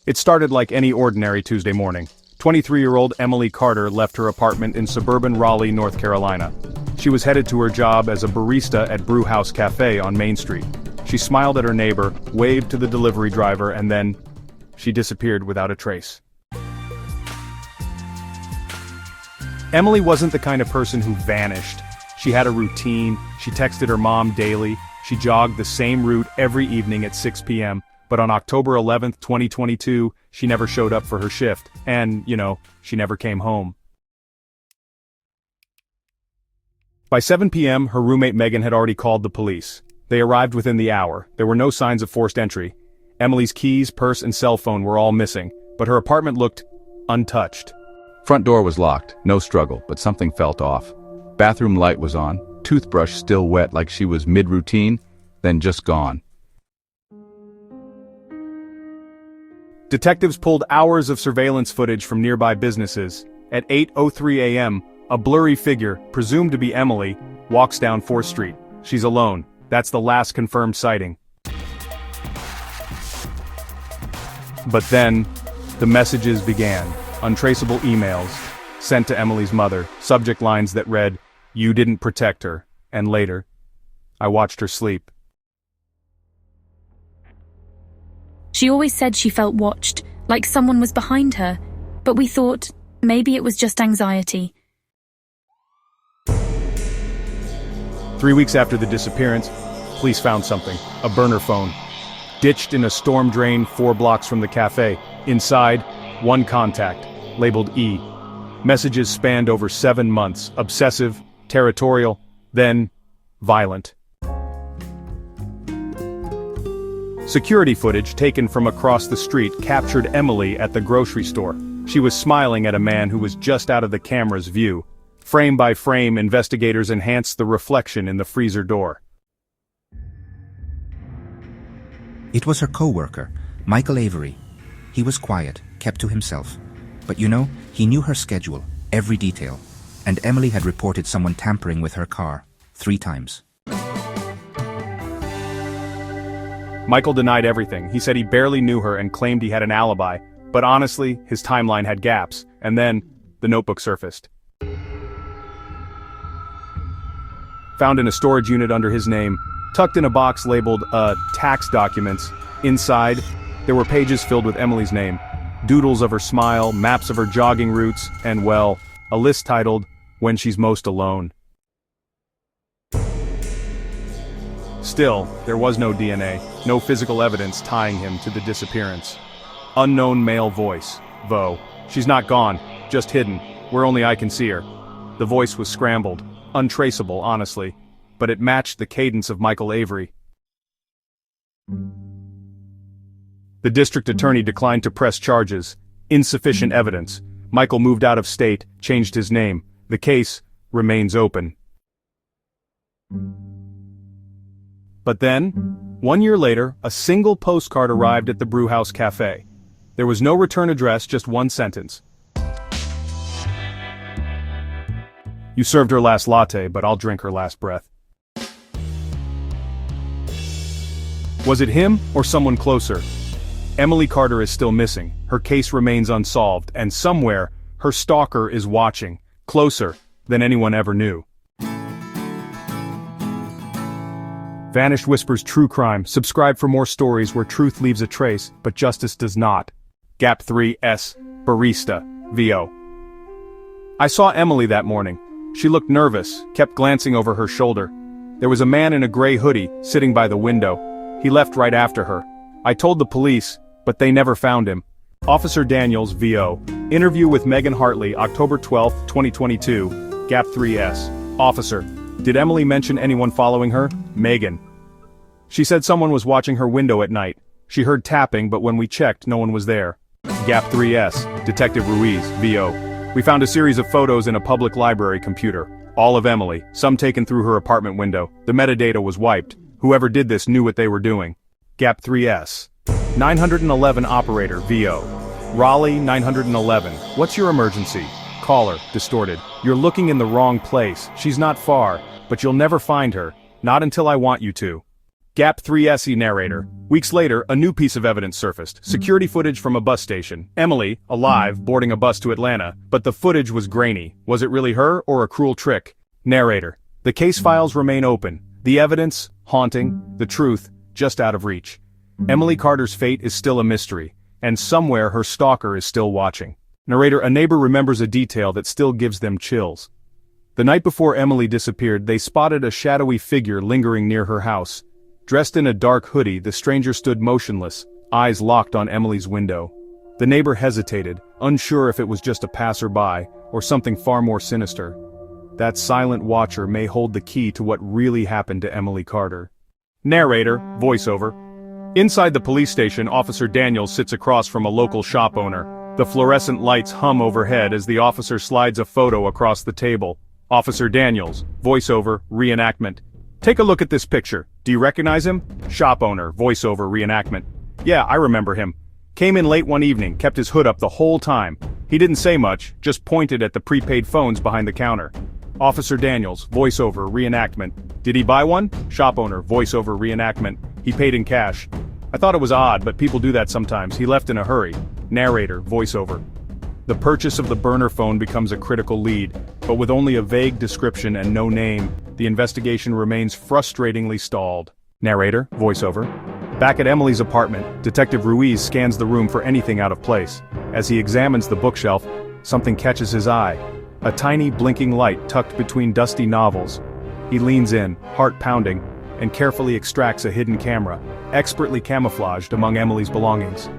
It started like any ordinary Tuesday morning. 23-year-old Emily Carter left her apartment in suburban Raleigh, North Carolina. She was headed to her job as a barista at Brew House Cafe on Main Street. She smiled at her neighbor, waved to the delivery driver, and then she disappeared without a trace. Emily wasn't the kind of person who vanished. She had a routine, she texted her mom daily, she jogged the same route every evening at 6 p.m., but on October 11, 2022, she never showed up for her shift, and, she never came home. By 7 p.m., her roommate Megan had already called the police. They arrived within the hour. There were no signs of forced entry. Emily's keys, purse, and cell phone were all missing, but her apartment looked untouched. Front door was locked, no struggle, but something felt off. Bathroom light was on, toothbrush still wet like she was mid-routine, then just gone. Detectives pulled hours of surveillance footage from nearby businesses. At 8:03 a.m., a blurry figure, presumed to be Emily, walks down 4th Street. She's alone. That's the last confirmed sighting. But then, the messages began. Untraceable emails, sent to Emily's mother, subject lines that read, "You didn't protect her," and later, "I watched her sleep." She always said she felt watched, like someone was behind her, but we thought maybe it was just anxiety. 3 weeks after the disappearance, police found something, a burner phone. Ditched in a storm drain 4 blocks from the cafe. Inside, one contact, labeled E. Messages spanned over 7 months, obsessive, territorial, then violent. Security footage taken from across the street captured Emily at the grocery store. She was smiling at a man who was just out of the camera's view. Frame by frame, investigators enhanced the reflection in the freezer door. It was her coworker, Michael Avery. He was quiet, kept to himself. But he knew her schedule, every detail. And Emily had reported someone tampering with her car 3 times. Michael denied everything. He said he barely knew her and claimed he had an alibi. But honestly, his timeline had gaps. And then, the notebook surfaced. Found in a storage unit under his name, tucked in a box labeled, tax documents. Inside, there were pages filled with Emily's name. Doodles of her smile, maps of her jogging routes, and well, a list titled, "When She's Most Alone." Still, there was no DNA, no physical evidence tying him to the disappearance. Unknown male voice. Vo. She's not gone, just hidden, where only I can see her. The voice was scrambled, untraceable, honestly, but it matched the cadence of Michael Avery. The district attorney declined to press charges. Insufficient evidence. Michael moved out of state, changed his name. The case remains open. But then, 1 year later, a single postcard arrived at the Brew House Cafe. There was no return address, just one sentence. "You served her last latte, but I'll drink her last breath." Was it him, or someone closer? Emily Carter is still missing, her case remains unsolved, and somewhere, her stalker is watching, closer than anyone ever knew. Vanished Whispers True Crime. Subscribe for more stories where truth leaves a trace, but justice does not. Gap 3S, Barista, VO. I saw Emily that morning. She looked nervous, kept glancing over her shoulder. There was a man in a gray hoodie, sitting by the window. He left right after her. I told the police, but they never found him. Officer Daniels, VO. Interview with Megan Hartley, October 12, 2022, Gap 3S. Officer, did Emily mention anyone following her? Megan. She said someone was watching her window at night. She heard tapping, but when we checked, no one was there. Gap 3S, Detective Ruiz, VO. We found a series of photos in a public library computer. All of Emily, some taken through her apartment window. The metadata was wiped. Whoever did this knew what they were doing. Gap 3S. 911 operator, VO. Raleigh 911. What's your emergency? Caller, distorted. You're looking in the wrong place. She's not far, but you'll never find her. Not until I want you to. Gap 3 SE narrator. Weeks later, a new piece of evidence surfaced. Security footage from a bus station. Emily, alive, boarding a bus to Atlanta. But the footage was grainy. Was it really her, or a cruel trick? Narrator. The case files remain open. The evidence, haunting. The truth, just out of reach. Emily Carter's fate is still a mystery. And somewhere her stalker is still watching. Narrator. A neighbor remembers a detail that still gives them chills. The night before Emily disappeared, they spotted a shadowy figure lingering near her house. Dressed in a dark hoodie, the stranger stood motionless, eyes locked on Emily's window. The neighbor hesitated, unsure if it was just a passerby, or something far more sinister. That silent watcher may hold the key to what really happened to Emily Carter. Narrator, voiceover. Inside the police station, Officer Daniels sits across from a local shop owner. The fluorescent lights hum overhead as the officer slides a photo across the table. Officer Daniels, voiceover, reenactment. Take a look at this picture. Do you recognize him? Shop owner, voiceover, reenactment. Yeah, I remember him. Came in late one evening, kept his hood up the whole time. He didn't say much, just pointed at the prepaid phones behind the counter. Officer Daniels, voiceover, reenactment. Did he buy one? Shop owner, voiceover, reenactment. He paid in cash. I thought it was odd, but people do that sometimes. He left in a hurry. Narrator, voiceover. The purchase of the burner phone becomes a critical lead, but with only a vague description and no name, the investigation remains frustratingly stalled. Narrator, voiceover. Back at Emily's apartment, Detective Ruiz scans the room for anything out of place. As he examines the bookshelf, something catches his eye. A tiny blinking light tucked between dusty novels. He leans in, heart pounding, and carefully extracts a hidden camera, expertly camouflaged among Emily's belongings.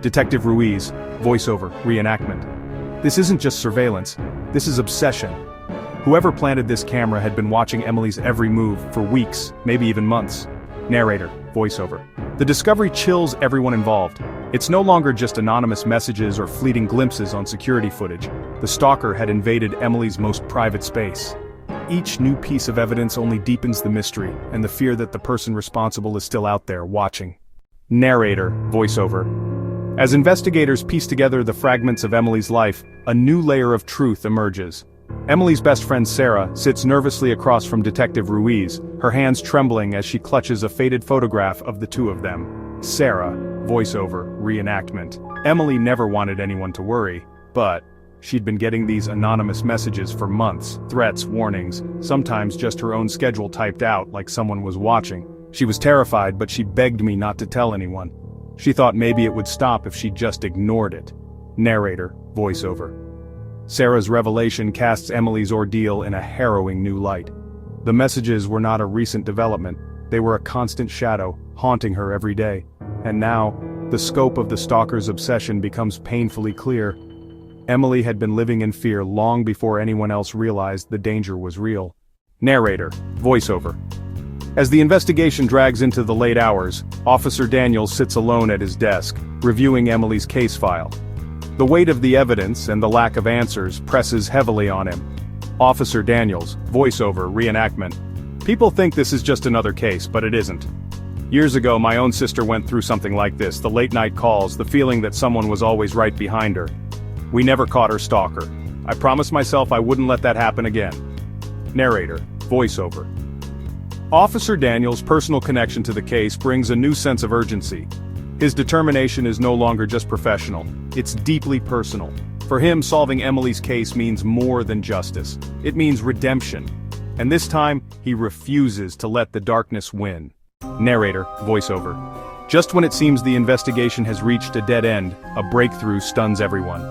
Detective Ruiz, voiceover, reenactment. This isn't just surveillance, this is obsession. Whoever planted this camera had been watching Emily's every move for weeks, maybe even months. Narrator, voiceover. The discovery chills everyone involved. It's no longer just anonymous messages or fleeting glimpses on security footage. The stalker had invaded Emily's most private space. Each new piece of evidence only deepens the mystery and the fear that the person responsible is still out there watching. Narrator, voiceover. As investigators piece together the fragments of Emily's life, a new layer of truth emerges. Emily's best friend Sarah sits nervously across from Detective Ruiz, her hands trembling as she clutches a faded photograph of the two of them. Sarah, voiceover, reenactment. Emily never wanted anyone to worry, but she'd been getting these anonymous messages for months, threats, warnings, sometimes just her own schedule typed out like someone was watching. She was terrified, but she begged me not to tell anyone. She thought maybe it would stop if she just ignored it. Narrator, voiceover. Sarah's revelation casts Emily's ordeal in a harrowing new light. The messages were not a recent development, they were a constant shadow, haunting her every day. And now, the scope of the stalker's obsession becomes painfully clear. Emily had been living in fear long before anyone else realized the danger was real. Narrator, voiceover. As the investigation drags into the late hours, Officer Daniels sits alone at his desk, reviewing Emily's case file. The weight of the evidence and the lack of answers presses heavily on him. Officer Daniels, voiceover, reenactment. People think this is just another case, but it isn't. Years ago, my own sister went through something like this, the late-night calls, the feeling that someone was always right behind her. We never caught her stalker. I promised myself I wouldn't let that happen again. Narrator, voiceover. Officer Daniels' personal connection to the case brings a new sense of urgency. His determination is no longer just professional, it's deeply personal. For him, solving Emily's case means more than justice. It means redemption. And this time, he refuses to let the darkness win. Narrator, voiceover. Just when it seems the investigation has reached a dead end, a breakthrough stuns everyone.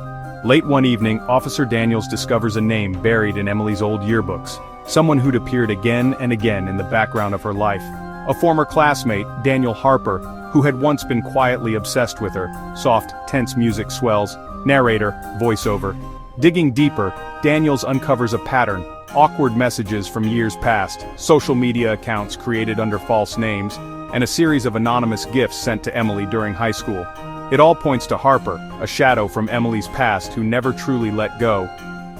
Late one evening, Officer Daniels discovers a name buried in Emily's old yearbooks. Someone who'd appeared again and again in the background of her life. A former classmate, Daniel Harper, who had once been quietly obsessed with her. Soft, tense music swells. Narrator, voiceover. Digging deeper, Daniels uncovers a pattern. Awkward messages from years past, social media accounts created under false names, and a series of anonymous gifts sent to Emily during high school. It all points to Harper, a shadow from Emily's past who never truly let go.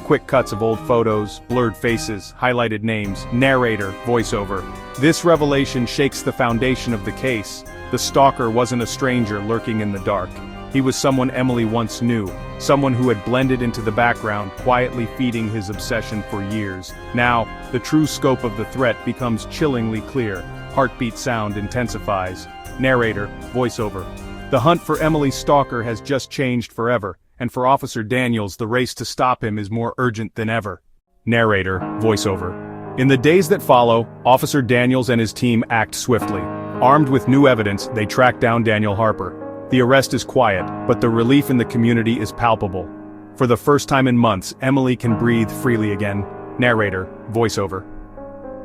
Quick cuts of old photos, blurred faces, highlighted names, narrator, voiceover. This revelation shakes the foundation of the case. The stalker wasn't a stranger lurking in the dark. He was someone Emily once knew, someone who had blended into the background, quietly feeding his obsession for years. Now, the true scope of the threat becomes chillingly clear. heartbeat sound intensifies. Narrator, voiceover. The hunt for Emily's stalker has just changed forever, and for Officer Daniels the race to stop him is more urgent than ever. Narrator, voiceover. In the days that follow, Officer Daniels and his team act swiftly. Armed with new evidence, they track down Daniel Harper. The arrest is quiet, but the relief in the community is palpable. For the first time in months, Emily can breathe freely again. Narrator, voiceover.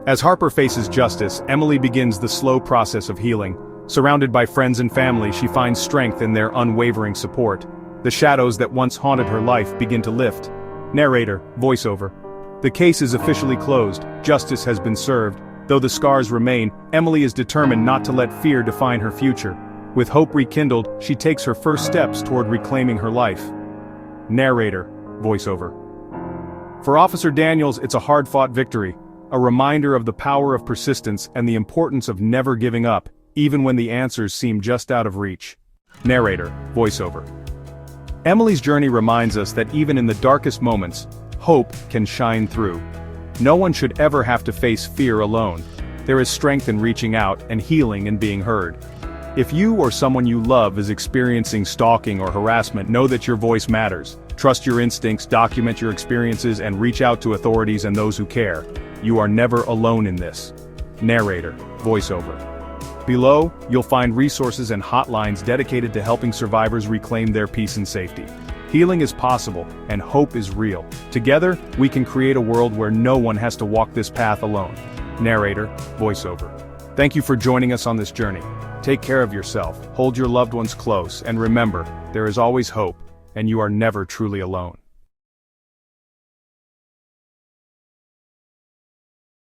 As Harper faces justice, Emily begins the slow process of healing. Surrounded by friends and family, she finds strength in their unwavering support. The shadows that once haunted her life begin to lift. Narrator, voiceover. The case is officially closed, justice has been served. Though the scars remain, Emily is determined not to let fear define her future. With hope rekindled, she takes her first steps toward reclaiming her life. Narrator, voiceover. For Officer Daniels, it's a hard-fought victory, a reminder of the power of persistence and the importance of never giving up, even when the answers seem just out of reach. Narrator, voiceover. Emily's journey reminds us that even in the darkest moments, hope can shine through. No one should ever have to face fear alone. There is strength in reaching out and healing in being heard. If you or someone you love is experiencing stalking or harassment, know that your voice matters. Trust your instincts, document your experiences, and reach out to authorities and those who care. You are never alone in this. Narrator, voiceover. Below, you'll find resources and hotlines dedicated to helping survivors reclaim their peace and safety. Healing is possible, and hope is real. Together, we can create a world where no one has to walk this path alone. Narrator, voiceover. Thank you for joining us on this journey. Take care of yourself, hold your loved ones close, and remember, there is always hope, and you are never truly alone.